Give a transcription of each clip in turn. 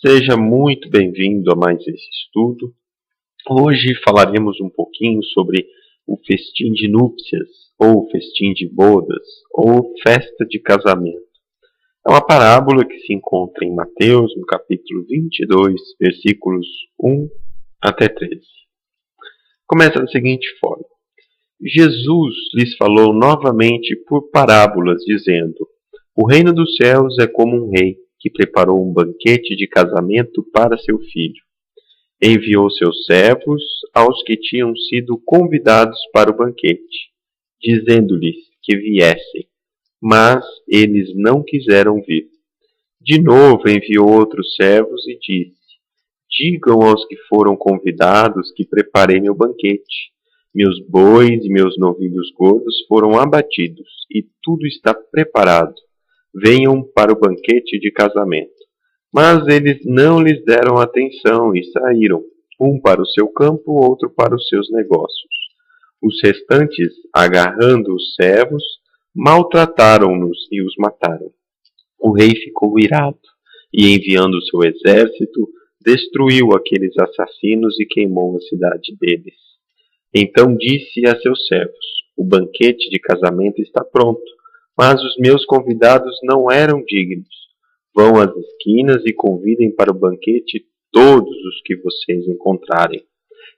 Seja muito bem-vindo a mais esse estudo. Hoje falaremos um pouquinho sobre o festim de núpcias, ou festim de bodas, ou festa de casamento. É uma parábola que se encontra em Mateus, no capítulo 22, versículos 1 até 13. Começa da seguinte forma: Jesus lhes falou novamente por parábolas, dizendo: O reino dos céus é como um rei que preparou um banquete de casamento para seu filho. Enviou seus servos aos que tinham sido convidados para o banquete, dizendo-lhes que viessem, mas eles não quiseram vir. De novo enviou outros servos e disse: Digam aos que foram convidados que preparei meu banquete. Meus bois e meus novilhos gordos foram abatidos, e tudo está preparado. Venham para o banquete de casamento. Mas eles não lhes deram atenção e saíram, um para o seu campo, outro para os seus negócios. Os restantes, agarrando os servos, maltrataram-nos e os mataram. O rei ficou irado e, enviando seu exército, destruiu aqueles assassinos e queimou a cidade deles. Então disse a seus servos: O banquete de casamento está pronto, mas os meus convidados não eram dignos. Vão às esquinas e convidem para o banquete todos os que vocês encontrarem.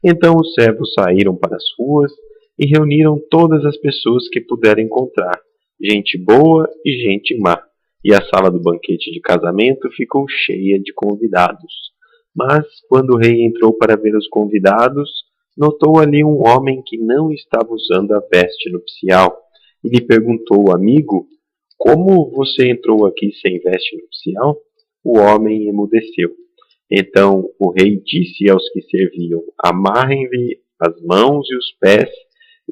Então os servos saíram para as ruas e reuniram todas as pessoas que puderam encontrar, gente boa e gente má, e a sala do banquete de casamento ficou cheia de convidados. Mas, quando o rei entrou para ver os convidados, notou ali um homem que não estava usando a veste nupcial, e lhe perguntou: Amigo, como você entrou aqui sem veste nupcial? O homem emudeceu. Então o rei disse aos que serviam: Amarrem-lhe as mãos e os pés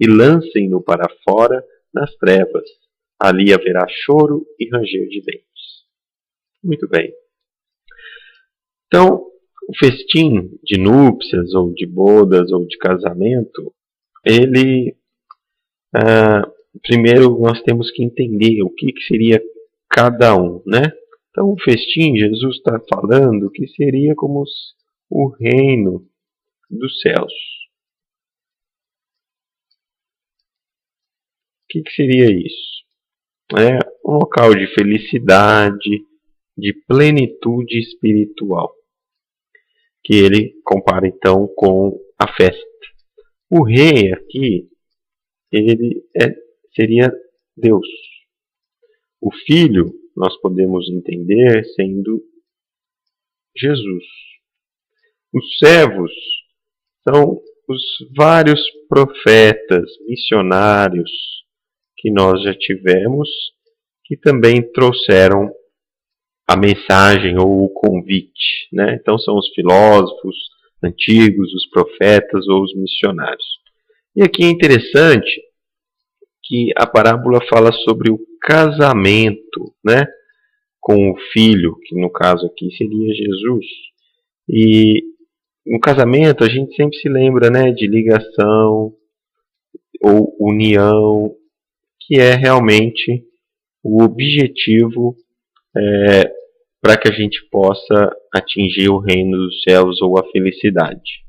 e lancem-no para fora nas trevas. Ali haverá choro e ranger de dentes. Muito bem. Então, o festim de núpcias, ou de bodas, ou de casamento, ele... primeiro nós temos que entender o que seria cada um, né? Então, o festim, Jesus está falando que seria como o reino dos céus. O que seria isso? É um local de felicidade, de plenitude espiritual, que ele compara então com a festa. O rei aqui, ele seria Deus. O filho nós podemos entender sendo Jesus. Os servos são os vários profetas, missionários que nós já tivemos, que também trouxeram a mensagem ou o convite, né? Então são os filósofos antigos, os profetas ou os missionários. E aqui é interessante que a parábola fala sobre o casamento, né, com o filho, que no caso aqui seria Jesus. E no casamento a gente sempre se lembra, né, de ligação ou união, que é realmente o objetivo para que a gente possa atingir o reino dos céus ou a felicidade.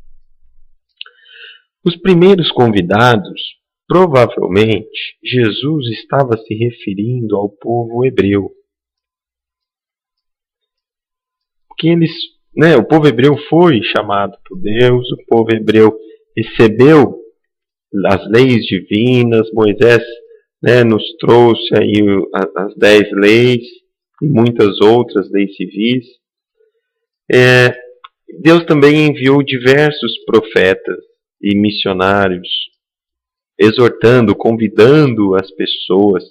Os primeiros convidados, provavelmente, Jesus estava se referindo ao povo hebreu. Porque o povo hebreu foi chamado por Deus, o povo hebreu recebeu as leis divinas, Moisés nos trouxe aí as 10 leis e muitas outras leis civis. Deus também enviou diversos profetas e missionários, exortando, convidando as pessoas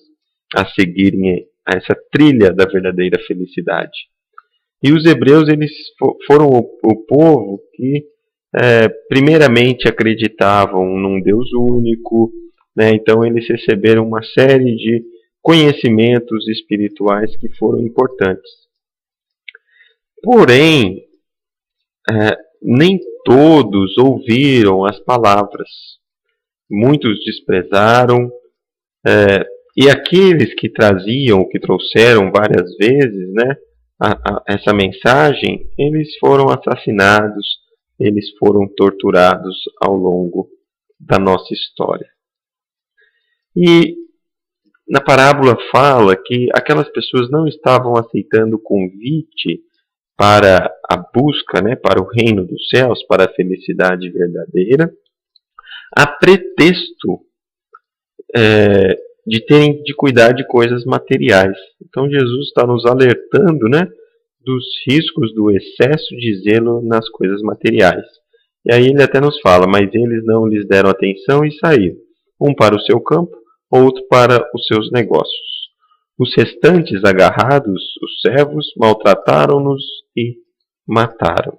a seguirem essa trilha da verdadeira felicidade. E os hebreus, eles foram o povo que primeiramente acreditavam num Deus único, né? Então eles receberam uma série de conhecimentos espirituais que foram importantes. Porém, nem todos ouviram as palavras. Muitos desprezaram, e aqueles que trouxeram várias vezes, né, essa mensagem, eles foram assassinados, eles foram torturados ao longo da nossa história. E na parábola fala que aquelas pessoas não estavam aceitando o convite para a busca, para o reino dos céus, para a felicidade verdadeira, a pretexto de terem de cuidar de coisas materiais. Então Jesus está nos alertando, dos riscos do excesso de zelo nas coisas materiais. E aí ele até nos fala, mas eles não lhes deram atenção e saíram, um para o seu campo, outro para os seus negócios. Os restantes, agarrados, os servos, maltrataram-nos e mataram.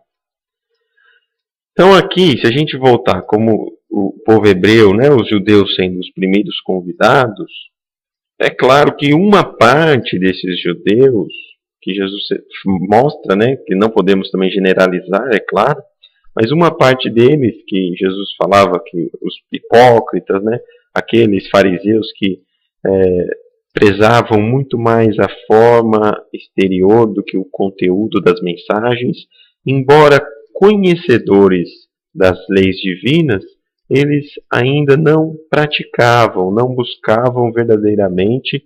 Então aqui, se a gente voltar como o povo hebreu, os judeus sendo os primeiros convidados, é claro que uma parte desses judeus, que Jesus mostra, que não podemos também generalizar, é claro, mas uma parte deles, que Jesus falava que os hipócritas, aqueles fariseus que prezavam muito mais a forma exterior do que o conteúdo das mensagens, embora conhecedores das leis divinas, eles ainda não praticavam, não buscavam verdadeiramente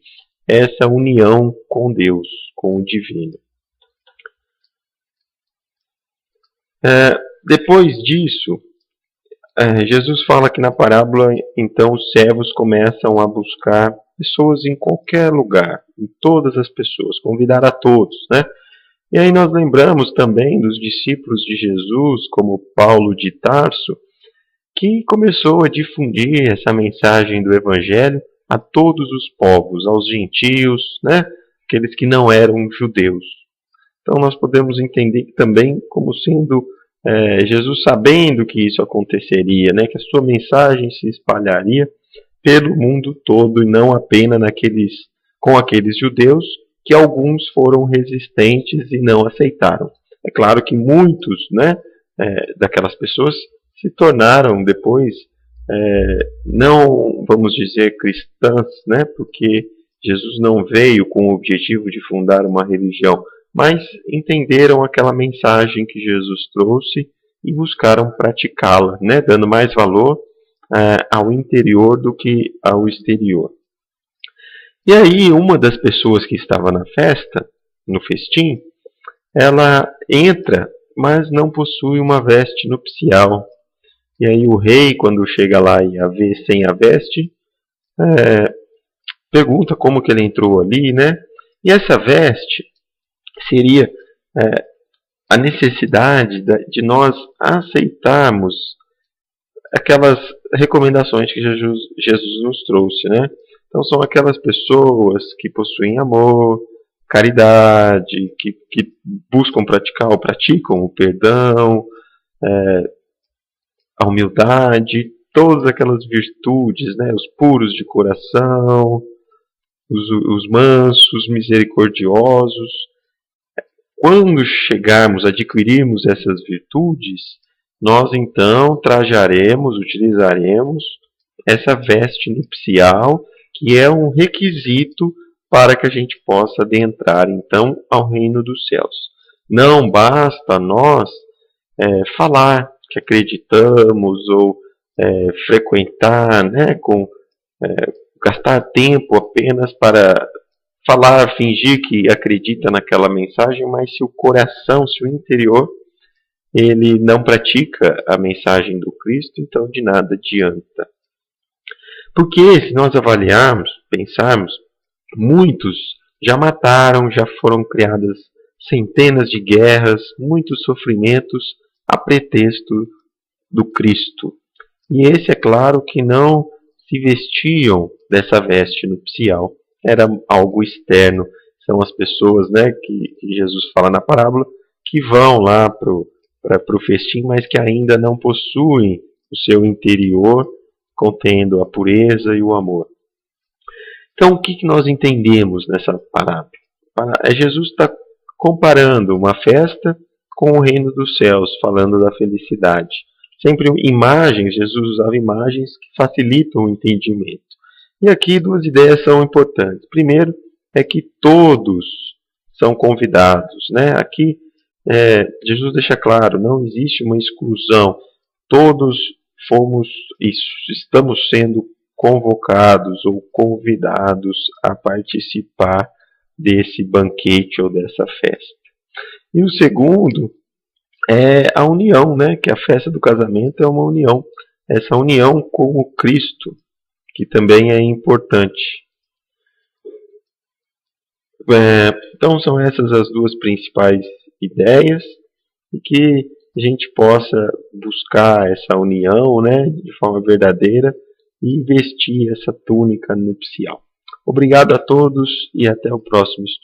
essa união com Deus, com o divino. Depois disso, Jesus fala que na parábola, então, os servos começam a buscar pessoas em qualquer lugar, em todas as pessoas, convidar a todos, E aí nós lembramos também dos discípulos de Jesus, como Paulo de Tarso, que começou a difundir essa mensagem do Evangelho a todos os povos, aos gentios, aqueles que não eram judeus. Então nós podemos entender também como sendo Jesus sabendo que isso aconteceria, que a sua mensagem se espalharia pelo mundo todo e não apenas com aqueles judeus que alguns foram resistentes e não aceitaram. É claro que muitos daquelas pessoas se tornaram depois, não vamos dizer cristãs, porque Jesus não veio com o objetivo de fundar uma religião, mas entenderam aquela mensagem que Jesus trouxe e buscaram praticá-la, dando mais valor ao interior do que ao exterior. E aí uma das pessoas que estava na festa, no festim, ela entra, mas não possui uma veste nupcial. E aí o rei, quando chega lá e a vê sem a veste, pergunta como que ele entrou ali, E essa veste seria a necessidade de nós aceitarmos aquelas recomendações que Jesus nos trouxe, Então são aquelas pessoas que possuem amor, caridade, que buscam praticar ou praticam o perdão, a humildade, todas aquelas virtudes, os puros de coração, os mansos, misericordiosos. Quando chegarmos a adquirirmos essas virtudes, nós então trajaremos, utilizaremos essa veste nupcial, que é um requisito para que a gente possa adentrar então ao reino dos céus. Não basta nós falar que acreditamos ou frequentar, gastar tempo apenas para falar, fingir que acredita naquela mensagem, mas se o coração, se o interior, ele não pratica a mensagem do Cristo, então de nada adianta. Porque se nós avaliarmos, pensarmos, muitos já mataram, já foram criadas centenas de guerras, muitos sofrimentos a pretexto do Cristo. E esse é claro que não se vestiam dessa veste nupcial, era algo externo. São as pessoas que Jesus fala na parábola, que vão lá para o festim, mas que ainda não possuem o seu interior contendo a pureza e o amor. Então o que nós entendemos nessa parábola? Jesus está comparando uma festa com o reino dos céus, falando da felicidade. Sempre imagens, Jesus usava imagens que facilitam o entendimento. E aqui duas ideias são importantes. Primeiro é que todos são convidados, né? Aqui Jesus deixa claro, não existe uma exclusão. Todos estamos sendo convocados ou convidados a participar desse banquete ou dessa festa. E o segundo é a união, né? Que a festa do casamento é uma união. Essa união com o Cristo, que também é importante. Então são essas as duas principais ideias, e que a gente possa buscar essa união, né, de forma verdadeira e vestir essa túnica nupcial. Obrigado a todos e até o próximo estudo.